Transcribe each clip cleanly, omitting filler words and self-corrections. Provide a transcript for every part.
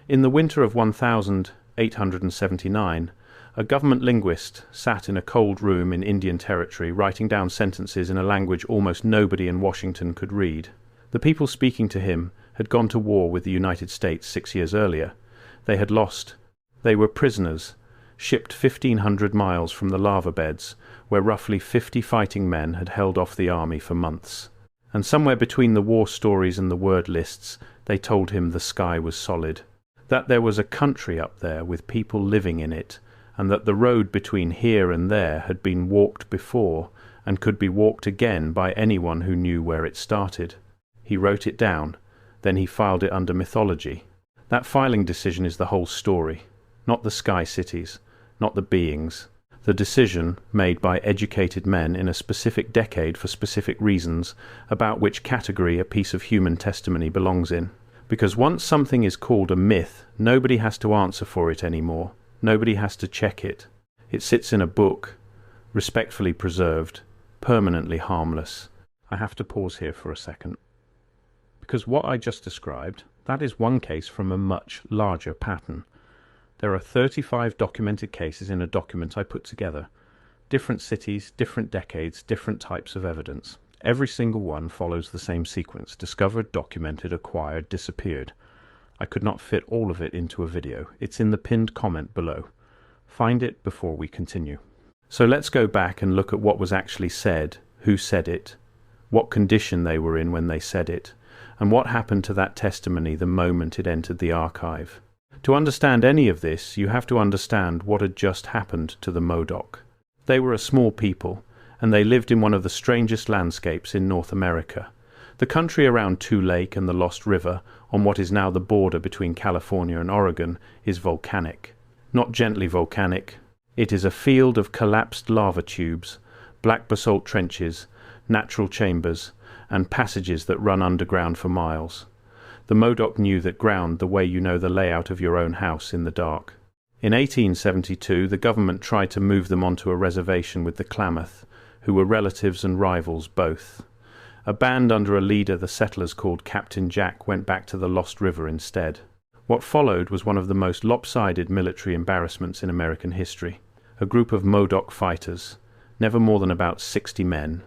In the winter of 1879, a government linguist sat in a cold room in Indian Territory writing down sentences in a language almost nobody in Washington could read. The people speaking to him had gone to war with the United States 6 years earlier. They had lost. They were prisoners, shipped 1,500 miles from the lava beds, where roughly 50 fighting men had held off the army for months. And somewhere between the war stories and the word lists, they told him the sky was solid, that there was a country up there with people living in it, and that the road between here and there had been walked before and could be walked again by anyone who knew where it started. He wrote it down, then he filed it under mythology. That filing decision is the whole story, not the sky cities, not the beings. The decision made by educated men in a specific decade for specific reasons about which category a piece of human testimony belongs in. Because once something is called a myth, nobody has to answer for it anymore. Nobody has to check it. It sits in a book, respectfully preserved, permanently harmless. I have to pause here for a second. Because what I just described, that is one case from a much larger pattern. There are 35 documented cases in a document I put together. Different cities, different decades, different types of evidence. Every single one follows the same sequence: discovered, documented, acquired, disappeared. I could not fit all of it into a video. It's in the pinned comment below. Find it before we continue. So let's go back and look at what was actually said, who said it, what condition they were in when they said it, and what happened to that testimony the moment it entered the archive. To understand any of this, you have to understand what had just happened to the Modoc. They were a small people, and they lived in one of the strangest landscapes in North America. The country around Two Lake and the Lost River, on what is now the border between California and Oregon, is volcanic. Not gently volcanic. It is a field of collapsed lava tubes, black basalt trenches, natural chambers, and passages that run underground for miles. The Modoc knew that ground the way you know the layout of your own house in the dark. In 1872, the government tried to move them onto a reservation with the Klamath, who were relatives and rivals both. A band under a leader the settlers called Captain Jack went back to the Lost River instead. What followed was one of the most lopsided military embarrassments in American history. A group of Modoc fighters, never more than about 60 men,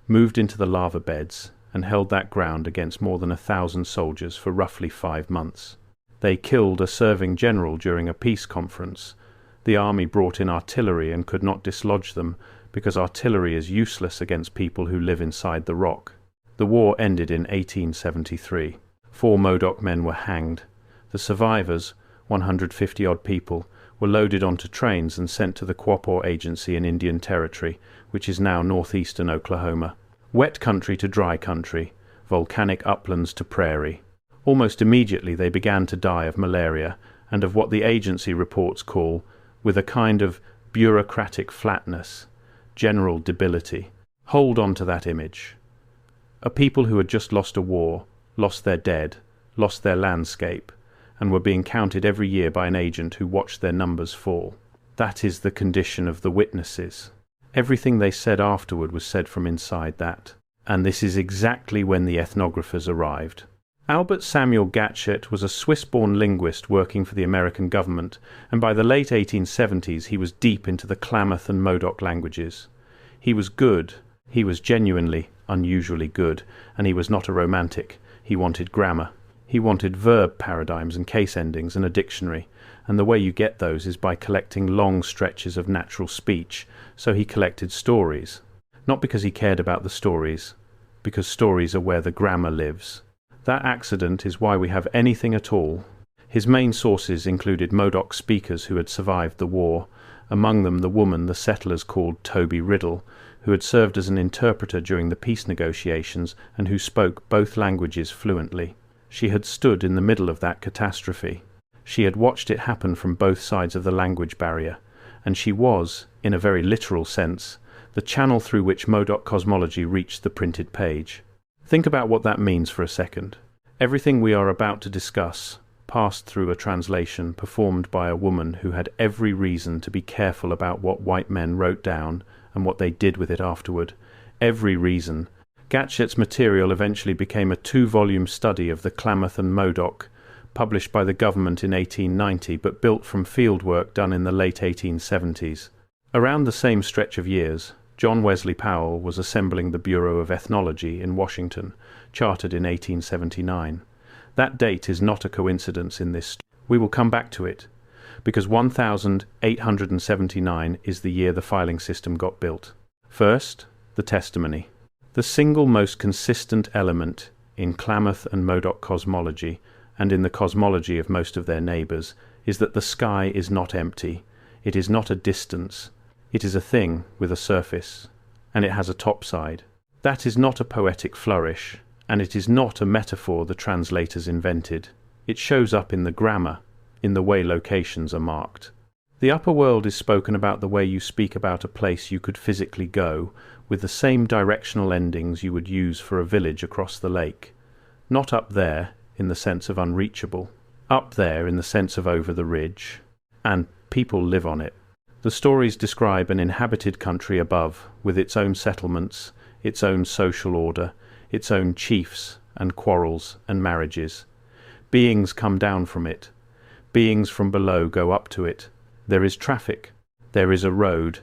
moved into the lava beds and held that ground against more than 1,000 soldiers for roughly 5 months. They killed a serving general during a peace conference. The army brought in artillery and could not dislodge them because artillery is useless against people who live inside the rock. The war ended in 1873. 4 Modoc men were hanged. The survivors, 150-odd people, were loaded onto trains and sent to the Quapaw Agency in Indian Territory, which is now northeastern Oklahoma. Wet country to dry country, volcanic uplands to prairie. Almost immediately they began to die of malaria and of what the agency reports call, with a kind of bureaucratic flatness, general debility. Hold on to that image. A people who had just lost a war, lost their dead, lost their landscape, and were being counted every year by an agent who watched their numbers fall. That is the condition of the witnesses. Everything they said afterward was said from inside that. And this is exactly when the ethnographers arrived. Albert Samuel Gatet was a Swiss-born linguist working for the American government, and by the late 1870s he was deep into the Klamath and Modoc languages. He was good. He was genuinely, unusually good, and he was not a romantic. He wanted grammar. He wanted verb paradigms and case endings and a dictionary, and the way you get those is by collecting long stretches of natural speech, so he collected stories. Not because he cared about the stories, because stories are where the grammar lives. That accident is why we have anything at all. His main sources included Modoc speakers who had survived the war, among them the woman the settlers called Toby Riddle, who had served as an interpreter during the peace negotiations and who spoke both languages fluently. She had stood in the middle of that catastrophe. She had watched it happen from both sides of the language barrier, and she was, in a very literal sense, the channel through which Modoc cosmology reached the printed page. Think about what that means for a second. Everything we are about to discuss passed through a translation performed by a woman who had every reason to be careful about what white men wrote down and what they did with it afterward. Every reason. Gatet's material eventually became a 2-volume study of the Klamath and Modoc, published by the government in 1890 but built from fieldwork done in the late 1870s. Around the same stretch of years, John Wesley Powell was assembling the Bureau of Ethnology in Washington, chartered in 1879. That date is not a coincidence in this. We will come back to it, because 1879 is the year the filing system got built. First, the testimony. The single most consistent element in Klamath and Modoc cosmology, and in the cosmology of most of their neighbours, is that the sky is not empty. It is not a distance. It is a thing with a surface, and it has a top side. That is not a poetic flourish, and it is not a metaphor the translators invented. It shows up in the grammar, in the way locations are marked. The upper world is spoken about the way you speak about a place you could physically go, with the same directional endings you would use for a village across the lake. Not up there, in the sense of unreachable. Up there in the sense of over the ridge. And people live on it. The stories describe an inhabited country above, with its own settlements, its own social order, its own chiefs and quarrels and marriages. Beings come down from it. Beings from below go up to it. There is traffic. There is a road.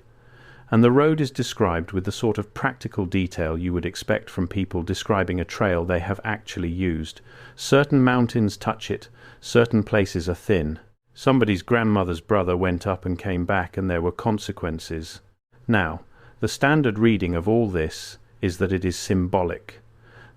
And the road is described with the sort of practical detail you would expect from people describing a trail they have actually used. Certain mountains touch it. Certain places are thin. Somebody's grandmother's brother went up and came back, and there were consequences. Now, the standard reading of all this is that it is symbolic.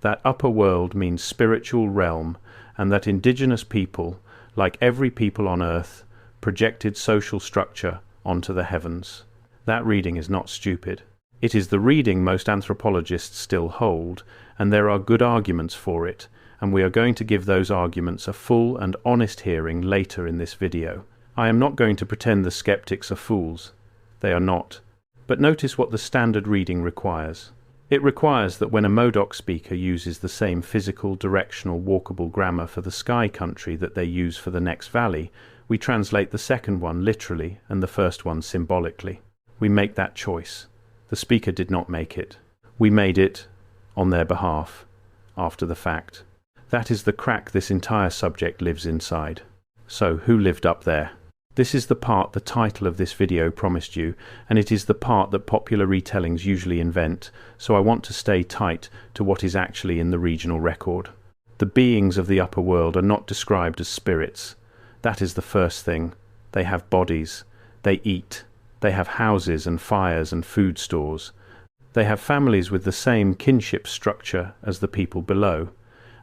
That upper world means spiritual realm, and that indigenous people, like every people on earth, projected social structure onto the heavens. That reading is not stupid. It is the reading most anthropologists still hold, and there are good arguments for it, and we are going to give those arguments a full and honest hearing later in this video. I am not going to pretend the skeptics are fools. They are not. But notice what the standard reading requires. It requires that when a Modoc speaker uses the same physical, directional, walkable grammar for the sky country that they use for the next valley, we translate the second one literally and the first one symbolically. We make that choice. The speaker did not make it. We made it on their behalf, after the fact. That is the crack this entire subject lives inside. So, who lived up there? This is the part the title of this video promised you, and it is the part that popular retellings usually invent, so I want to stay tight to what is actually in the regional record. The beings of the upper world are not described as spirits. That is the first thing. They have bodies. They eat. They have houses and fires and food stores. They have families with the same kinship structure as the people below,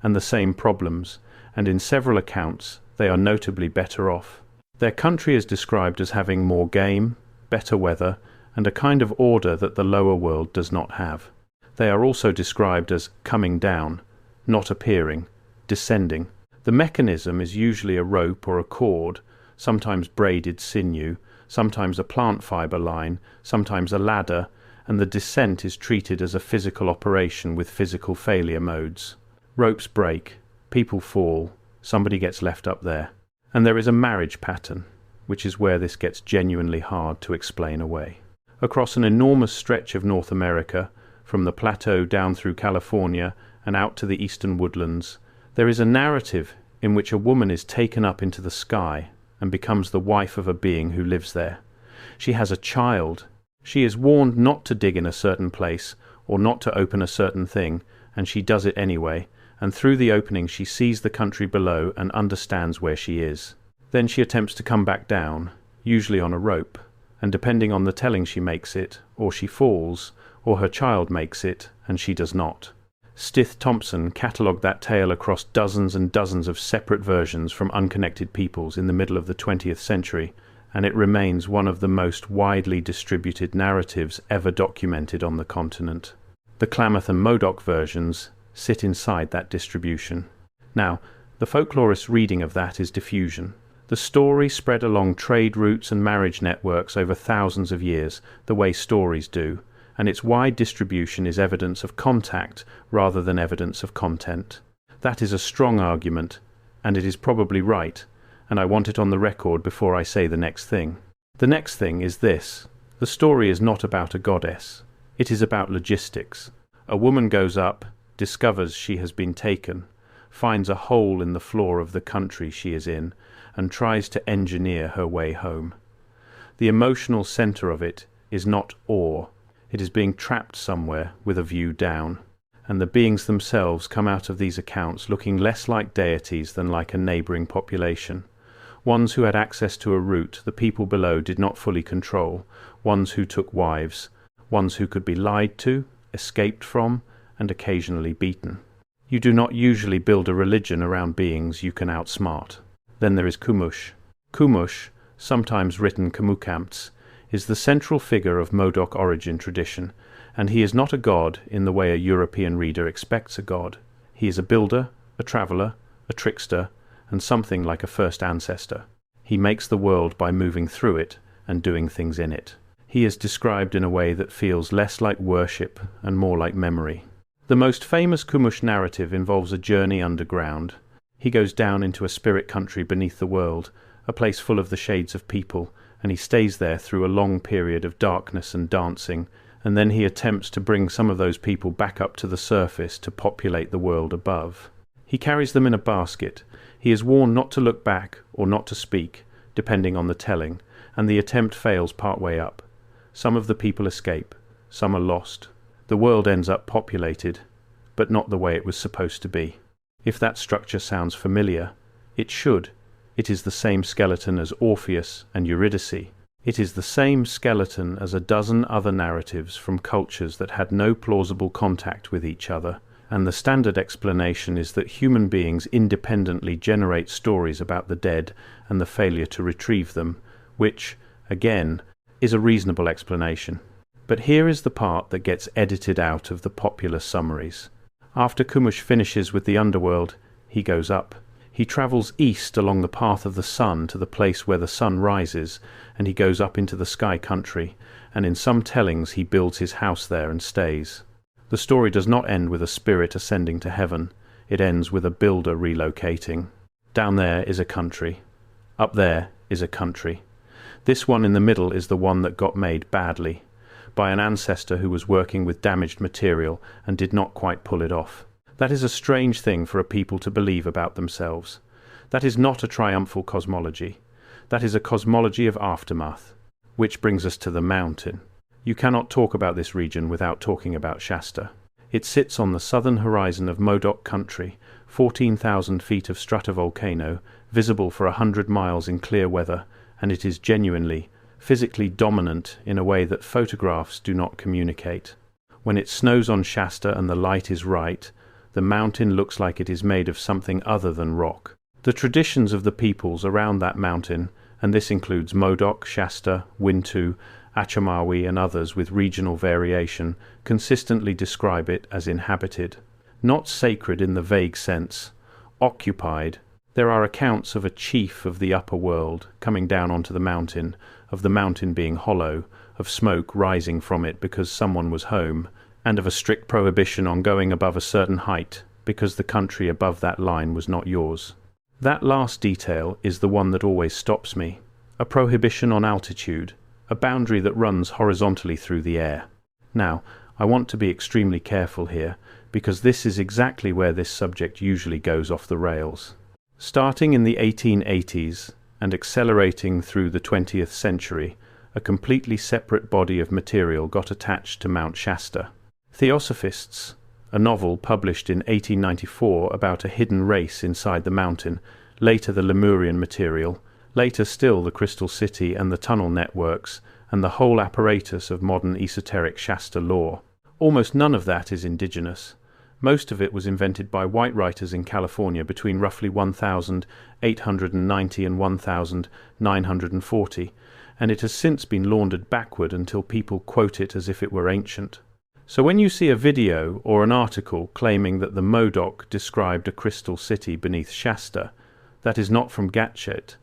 and the same problems, and in several accounts they are notably better off. Their country is described as having more game, better weather, and a kind of order that the lower world does not have. They are also described as coming down, not appearing, descending. The mechanism is usually a rope or a cord, sometimes braided sinew, sometimes a plant fibre line, sometimes a ladder, and the descent is treated as a physical operation with physical failure modes. Ropes break, people fall, somebody gets left up there. And there is a marriage pattern, which is where this gets genuinely hard to explain away. Across an enormous stretch of North America, from the plateau down through California and out to the eastern woodlands, there is a narrative in which a woman is taken up into the sky and becomes the wife of a being who lives there. She has a child. She is warned not to dig in a certain place or not to open a certain thing, and she does it anyway, and through the opening she sees the country below and understands where she is. Then she attempts to come back down, usually on a rope, and depending on the telling she makes it, or she falls, or her child makes it, and she does not. Stith Thompson catalogued that tale across dozens and dozens of separate versions from unconnected peoples in the middle of the 20th century, and it remains one of the most widely distributed narratives ever documented on the continent. The Klamath and Modoc versions sit inside that distribution. Now, the folklorist's reading of that is diffusion. The story spread along trade routes and marriage networks over thousands of years, the way stories do, and its wide distribution is evidence of contact rather than evidence of content. That is a strong argument, and it is probably right, and I want it on the record before I say the next thing. The next thing is this. The story is not about a goddess. It is about logistics. A woman goes up, discovers she has been taken, finds a hole in the floor of the country she is in, and tries to engineer her way home. The emotional center of it is not awe. It is being trapped somewhere with a view down, and the beings themselves come out of these accounts looking less like deities than like a neighboring population. Ones who had access to a route the people below did not fully control, ones who took wives, ones who could be lied to, escaped from, and occasionally beaten. You do not usually build a religion around beings you can outsmart. Then there is Kumush. Kumush, sometimes written Kamukamts, is the central figure of Modoc origin tradition, and he is not a god in the way a European reader expects a god. He is a builder, a traveller, a trickster, and something like a first ancestor. He makes the world by moving through it and doing things in it. He is described in a way that feels less like worship and more like memory. The most famous Kumush narrative involves a journey underground. He goes down into a spirit country beneath the world, a place full of the shades of people, and he stays there through a long period of darkness and dancing, and then he attempts to bring some of those people back up to the surface to populate the world above. He carries them in a basket. He is warned not to look back or not to speak, depending on the telling, and the attempt fails partway up. Some of the people escape, some are lost. The world ends up populated, but not the way it was supposed to be. If that structure sounds familiar, it should. It is the same skeleton as Orpheus and Eurydice. It is the same skeleton as a dozen other narratives from cultures that had no plausible contact with each other, and the standard explanation is that human beings independently generate stories about the dead and the failure to retrieve them, which, again, is a reasonable explanation. But here is the part that gets edited out of the popular summaries. After Kumush finishes with the underworld, he goes up. He travels east along the path of the sun to the place where the sun rises, and he goes up into the sky country, and in some tellings he builds his house there and stays. The story does not end with a spirit ascending to heaven. It ends with a builder relocating. Down there is a country. Up there is a country. This one in the middle is the one that got made badly, by an ancestor who was working with damaged material and did not quite pull it off. That is a strange thing for a people to believe about themselves. That is not a triumphal cosmology. That is a cosmology of aftermath. Which brings us to the mountain. You cannot talk about this region without talking about Shasta. It sits on the southern horizon of Modoc country, 14,000 feet of stratovolcano, visible for 100 miles in clear weather, and it is genuinely, physically dominant in a way that photographs do not communicate. When it snows on Shasta and the light is right, the mountain looks like it is made of something other than rock. The traditions of the peoples around that mountain, and this includes Modoc, Shasta, Wintu, Achamawi and others with regional variation, consistently describe it as inhabited. Not sacred in the vague sense, occupied. There are accounts of a chief of the upper world coming down onto the mountain, of the mountain being hollow, of smoke rising from it because someone was home, and of a strict prohibition on going above a certain height because the country above that line was not yours. That last detail is the one that always stops me. A prohibition on altitude, a boundary that runs horizontally through the air. Now, I want to be extremely careful here, because this is exactly where this subject usually goes off the rails. Starting in the 1880s and accelerating through the 20th century, a completely separate body of material got attached to Mount Shasta. Theosophists, a novel published in 1894 about a hidden race inside the mountain, later the Lemurian material, later still the Crystal City and the tunnel networks, and the whole apparatus of modern esoteric Shasta lore. Almost none of that is indigenous. Most of it was invented by white writers in California between roughly 1890 and 1940, and it has since been laundered backward until people quote it as if it were ancient. So when you see a video or an article claiming that the Modoc described a crystal city beneath Shasta, that is not from Gatet,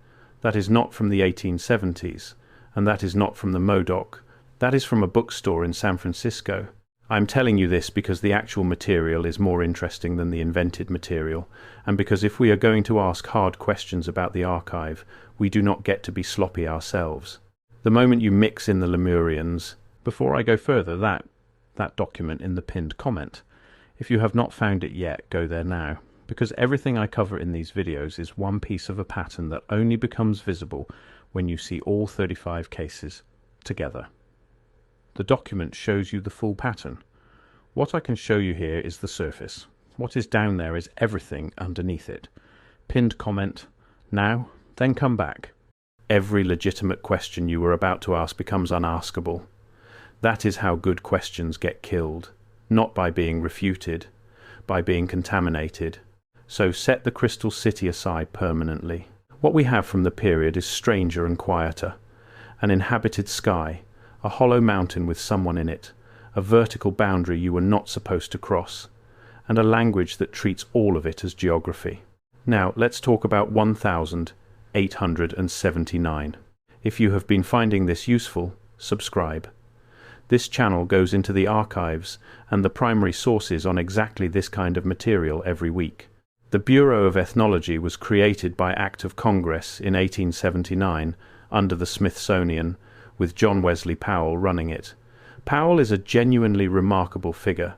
that is not from the 1870s, and that is not from the Modoc. That is from a bookstore in San Francisco. I'm telling you this because the actual material is more interesting than the invented material, and because if we are going to ask hard questions about the archive, we do not get to be sloppy ourselves. The moment you mix in the Lemurians, before I go further, that document in the pinned comment. If you have not found it yet, go there now. because everything I cover in these videos is one piece of a pattern that only becomes visible when you see all 35 cases together. The document shows you the full pattern. What I can show you here is the surface. What is down there is everything underneath it. Pinned comment, now, then come back. Every legitimate question you were about to ask becomes unaskable. That is how good questions get killed, not by being refuted, by being contaminated. So set the Crystal City aside permanently. What we have from the period is stranger and quieter. An inhabited sky, a hollow mountain with someone in it, a vertical boundary you were not supposed to cross, and a language that treats all of it as geography. Now let's talk about 1879. If you have been finding this useful, subscribe. This channel goes into the archives and the primary sources on exactly this kind of material every week. The Bureau of Ethnology was created by Act of Congress in 1879 under the Smithsonian, with John Wesley Powell running it. Powell is a genuinely remarkable figure.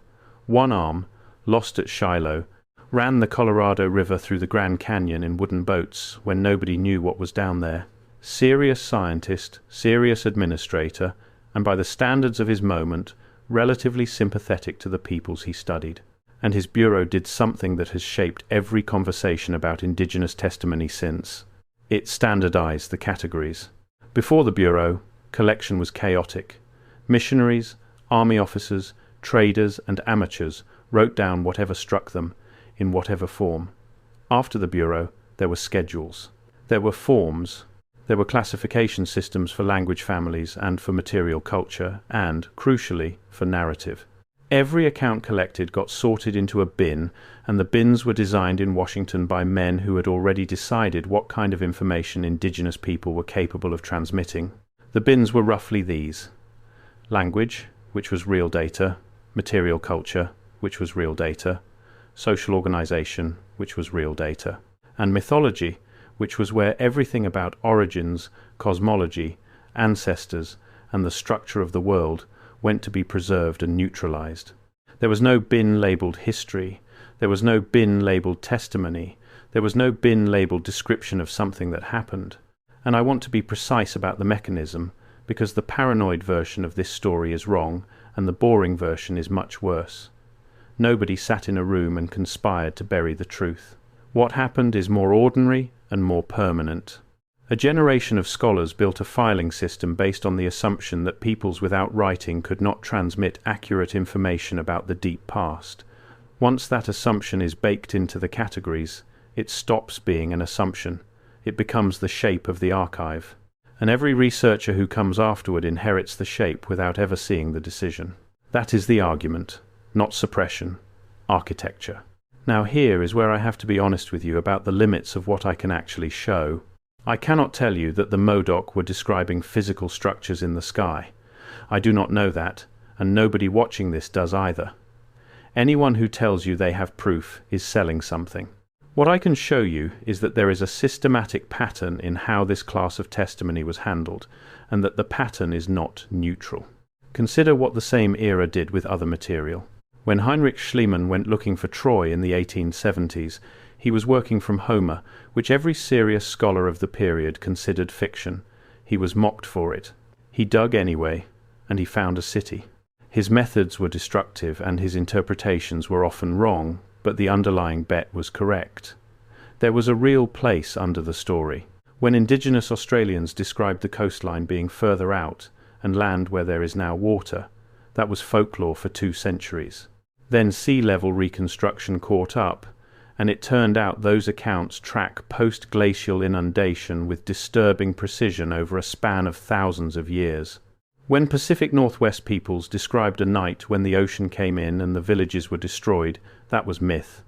One arm, lost at Shiloh, ran the Colorado River through the Grand Canyon in wooden boats when nobody knew what was down there. Serious scientist, serious administrator, and by the standards of his moment, relatively sympathetic to the peoples he studied. And his bureau did something that has shaped every conversation about Indigenous testimony since. It standardized the categories. Before the bureau, collection was chaotic. Missionaries, army officers, traders, and amateurs wrote down whatever struck them, in whatever form. After the bureau, there were schedules. There were forms. There were classification systems for language families and for material culture, and, crucially, for narrative. Every account collected got sorted into a bin, and the bins were designed in Washington by men who had already decided what kind of information Indigenous people were capable of transmitting. The bins were roughly these: language, which was real data; material culture, which was real data; social organization, which was real data; and mythology, which was where everything about origins, cosmology, ancestors, and the structure of the world went to be preserved and neutralized. There was no bin labeled history. There was no bin labeled testimony. There was no bin labeled description of something that happened. And I want to be precise about the mechanism, because the paranoid version of this story is wrong, and the boring version is much worse. Nobody sat in a room and conspired to bury the truth. What happened is more ordinary and more permanent. A generation of scholars built a filing system based on the assumption that peoples without writing could not transmit accurate information about the deep past. Once that assumption is baked into the categories, it stops being an assumption. It becomes the shape of the archive. And every researcher who comes afterward inherits the shape without ever seeing the decision. That is the argument, not suppression, architecture. Now here is where I have to be honest with you about the limits of what I can actually show. I cannot tell you that the Modoc were describing physical structures in the sky. I do not know that, and nobody watching this does either. Anyone who tells you they have proof is selling something. What I can show you is that there is a systematic pattern in how this class of testimony was handled, and that the pattern is not neutral. Consider what the same era did with other material. When Heinrich Schliemann went looking for Troy in the 1870s, he was working from Homer, which every serious scholar of the period considered fiction. He was mocked for it. He dug anyway, and he found a city. His methods were destructive, and his interpretations were often wrong, but the underlying bet was correct. There was a real place under the story. When Indigenous Australians described the coastline being further out, and land where there is now water, that was folklore for 2 centuries. Then sea level reconstruction caught up, and it turned out those accounts track post-glacial inundation with disturbing precision over a span of thousands of years. When Pacific Northwest peoples described a night when the ocean came in and the villages were destroyed, that was myth.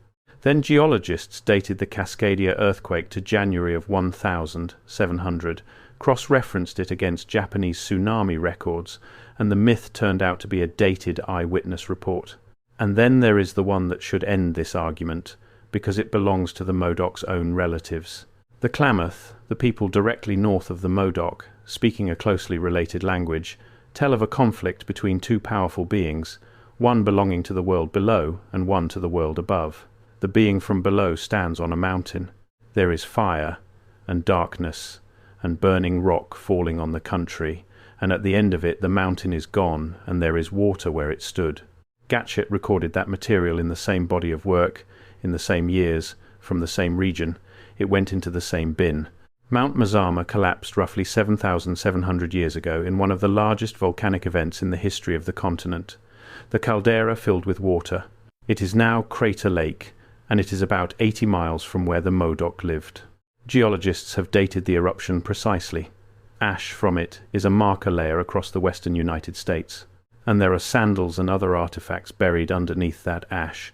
Then geologists dated the Cascadia earthquake to January of 1700, cross-referenced it against Japanese tsunami records, and the myth turned out to be a dated eyewitness report. And then there is the one that should end this argument, because it belongs to the Modoc's own relatives. The Klamath, the people directly north of the Modoc, speaking a closely related language, tell of a conflict between 2 powerful beings, one belonging to the world below and one to the world above. The being from below stands on a mountain. There is fire and darkness and burning rock falling on the country, and at the end of it the mountain is gone and there is water where it stood. Gatet recorded that material in the same body of work, in the same years, from the same region. It went into the same bin. Mount Mazama collapsed roughly 7,700 years ago in one of the largest volcanic events in the history of the continent. The caldera filled with water. It is now Crater Lake, and it is about 80 miles from where the Modoc lived. Geologists have dated the eruption precisely. Ash from it is a marker layer across the western United States, and there are sandals and other artifacts buried underneath that ash,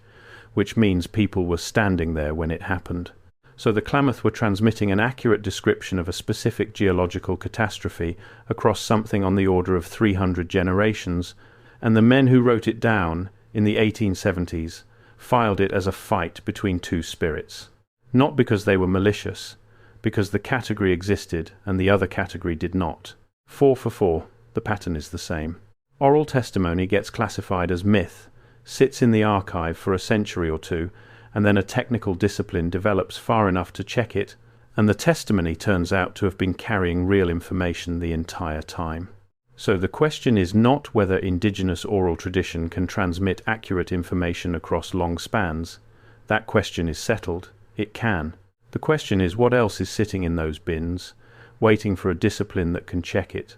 which means people were standing there when it happened. So the Klamath were transmitting an accurate description of a specific geological catastrophe across something on the order of 300 generations, and the men who wrote it down in the 1870s filed it as a fight between two spirits. Not because they were malicious, because the category existed and the other category did not. 4 for 4, the pattern is the same. Oral testimony gets classified as myth, sits in the archive for a century or two, and then a technical discipline develops far enough to check it, and the testimony turns out to have been carrying real information the entire time. So the question is not whether indigenous oral tradition can transmit accurate information across long spans. That question is settled. It can. The question is what else is sitting in those bins, waiting for a discipline that can check it.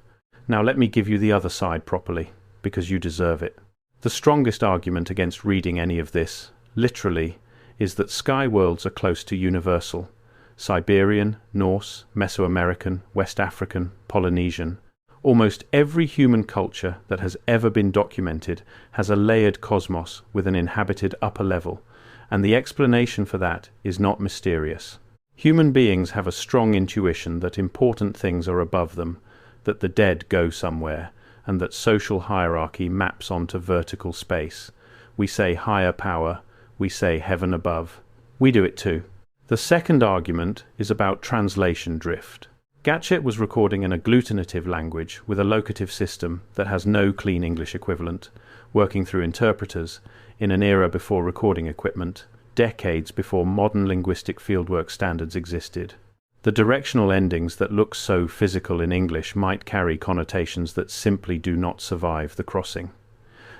Now let me give you the other side properly, because you deserve it. The strongest argument against reading any of this, literally, is that sky worlds are close to universal. Siberian, Norse, Mesoamerican, West African, Polynesian. Almost every human culture that has ever been documented has a layered cosmos with an inhabited upper level, and the explanation for that is not mysterious. Human beings have a strong intuition that important things are above them, that the dead go somewhere, and that social hierarchy maps onto vertical space. We say higher power, we say heaven above. We do it too. The second argument is about translation drift. Gatet was recording an agglutinative language with a locative system that has no clean English equivalent, working through interpreters in an era before recording equipment, decades before modern linguistic fieldwork standards existed. The directional endings that look so physical in English might carry connotations that simply do not survive the crossing.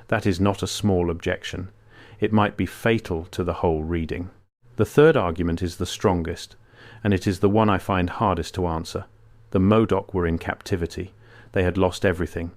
That is not a small objection. It might be fatal to the whole reading. The third argument is the strongest, and it is the one I find hardest to answer. The Modoc were in captivity. They had lost everything.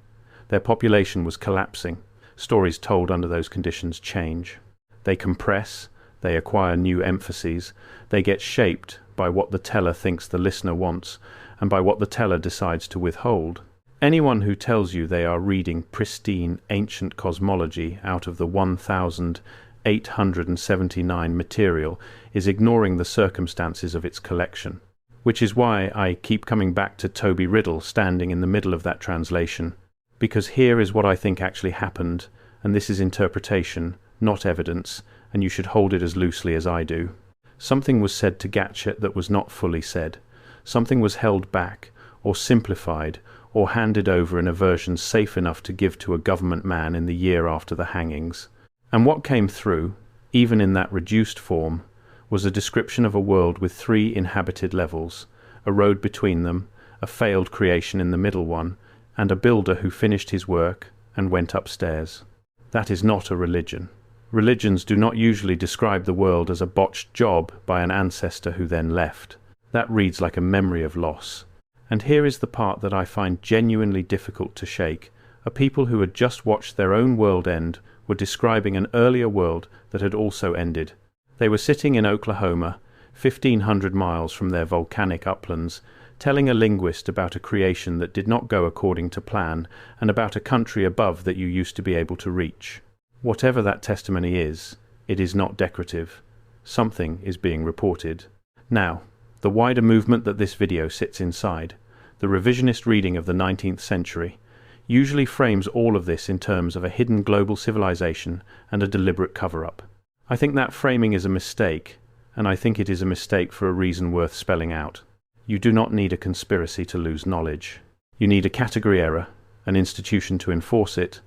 Their population was collapsing. Stories told under those conditions change. They compress, they acquire new emphases, they get shaped by what the teller thinks the listener wants, and by what the teller decides to withhold. Anyone who tells you they are reading pristine ancient cosmology out of the 1,879 material is ignoring the circumstances of its collection. Which is why I keep coming back to Toby Riddle standing in the middle of that translation, because here is what I think actually happened, and this is interpretation, not evidence, and you should hold it as loosely as I do. Something was said to Gatet that was not fully said. Something was held back, or simplified, or handed over in a version safe enough to give to a government man in the year after the hangings. And what came through, even in that reduced form, was a description of a world with 3 inhabited levels, a road between them, a failed creation in the middle one, and a builder who finished his work and went upstairs. That is not a religion. Religions do not usually describe the world as a botched job by an ancestor who then left. That reads like a memory of loss. And here is the part that I find genuinely difficult to shake. A people who had just watched their own world end were describing an earlier world that had also ended. They were sitting in Oklahoma, 1,500 miles from their volcanic uplands, telling a linguist about a creation that did not go according to plan, and about a country above that you used to be able to reach. Whatever that testimony is, it is not decorative. Something is being reported. Now, the wider movement that this video sits inside, the revisionist reading of the 19th century, usually frames all of this in terms of a hidden global civilization and a deliberate cover-up. I think that framing is a mistake, and I think it is a mistake for a reason worth spelling out. You do not need a conspiracy to lose knowledge. You need a category error, an institution to enforce it,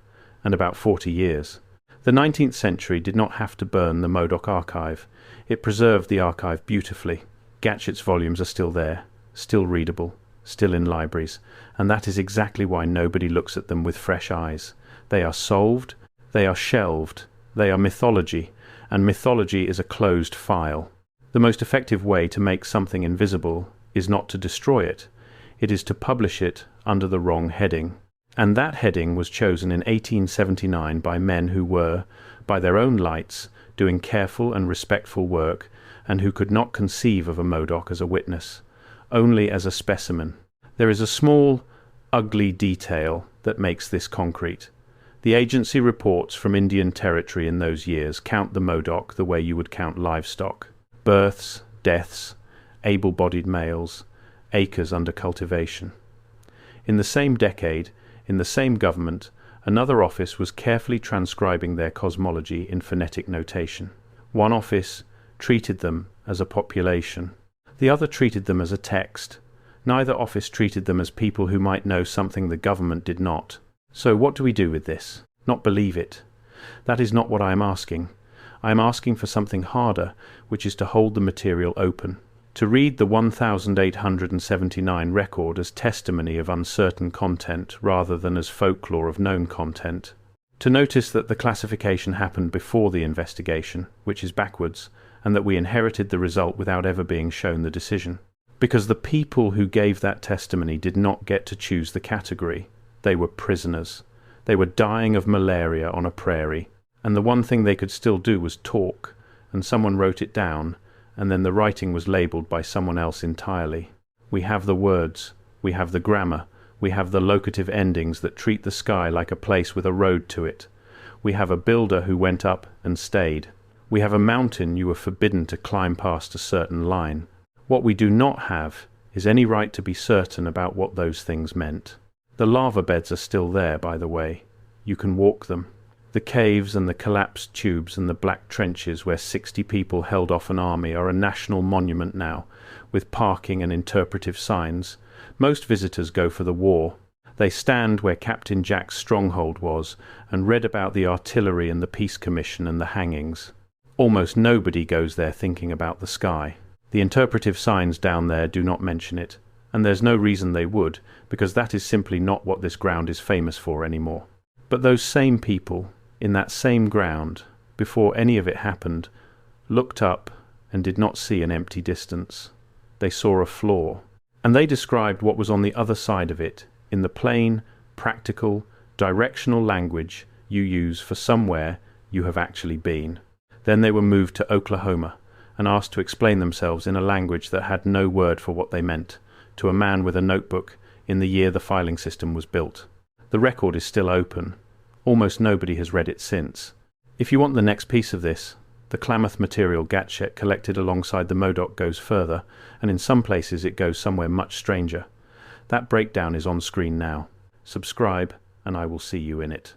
and about 40 years. The 19th century did not have to burn the Modoc archive. It preserved the archive beautifully. Gatet's volumes are still there, still readable, still in libraries, and that is exactly why nobody looks at them with fresh eyes. They are solved, they are shelved, they are mythology, and mythology is a closed file. The most effective way to make something invisible is not to destroy it. It is to publish it under the wrong heading. And that heading was chosen in 1879 by men who were, by their own lights, doing careful and respectful work, and who could not conceive of a Modoc as a witness, only as a specimen. There is a small, ugly detail that makes this concrete. The agency reports from Indian territory in those years count the Modoc the way you would count livestock. Births, deaths, able-bodied males, acres under cultivation. In the same decade, in the same government, another office was carefully transcribing their cosmology in phonetic notation. One office treated them as a population. The other treated them as a text. Neither office treated them as people who might know something the government did not. So what do we do with this? Not believe it. That is not what I am asking. I am asking for something harder, which is to hold the material open. To read the 1879 record as testimony of uncertain content rather than as folklore of known content. To notice that the classification happened before the investigation, which is backwards, and that we inherited the result without ever being shown the decision. Because the people who gave that testimony did not get to choose the category. They were prisoners. They were dying of malaria on a prairie, and the one thing they could still do was talk, and someone wrote it down, and then the writing was labelled by someone else entirely. We have the words, we have the grammar, we have the locative endings that treat the sky like a place with a road to it. We have a builder who went up and stayed. We have a mountain you were forbidden to climb past a certain line. What we do not have is any right to be certain about what those things meant. The lava beds are still there, by the way. You can walk them. The caves and the collapsed tubes and the black trenches where 60 people held off an army are a national monument now, with parking and interpretive signs. Most visitors go for the war. They stand where Captain Jack's stronghold was and read about the artillery and the peace commission and the hangings. Almost nobody goes there thinking about the sky. The interpretive signs down there do not mention it, and there's no reason they would, because that is simply not what this ground is famous for anymore. But those same people, in that same ground, before any of it happened, looked up and did not see an empty distance. They saw a floor, and they described what was on the other side of it in the plain, practical, directional language you use for somewhere you have actually been. Then they were moved to Oklahoma and asked to explain themselves in a language that had no word for what they meant, to a man with a notebook in the year the filing system was built. The record is still open. Almost nobody has read it since. If you want the next piece of this, the Klamath material Gatet collected alongside the Modoc goes further, and in some places it goes somewhere much stranger. That breakdown is on screen now. Subscribe, and I will see you in it.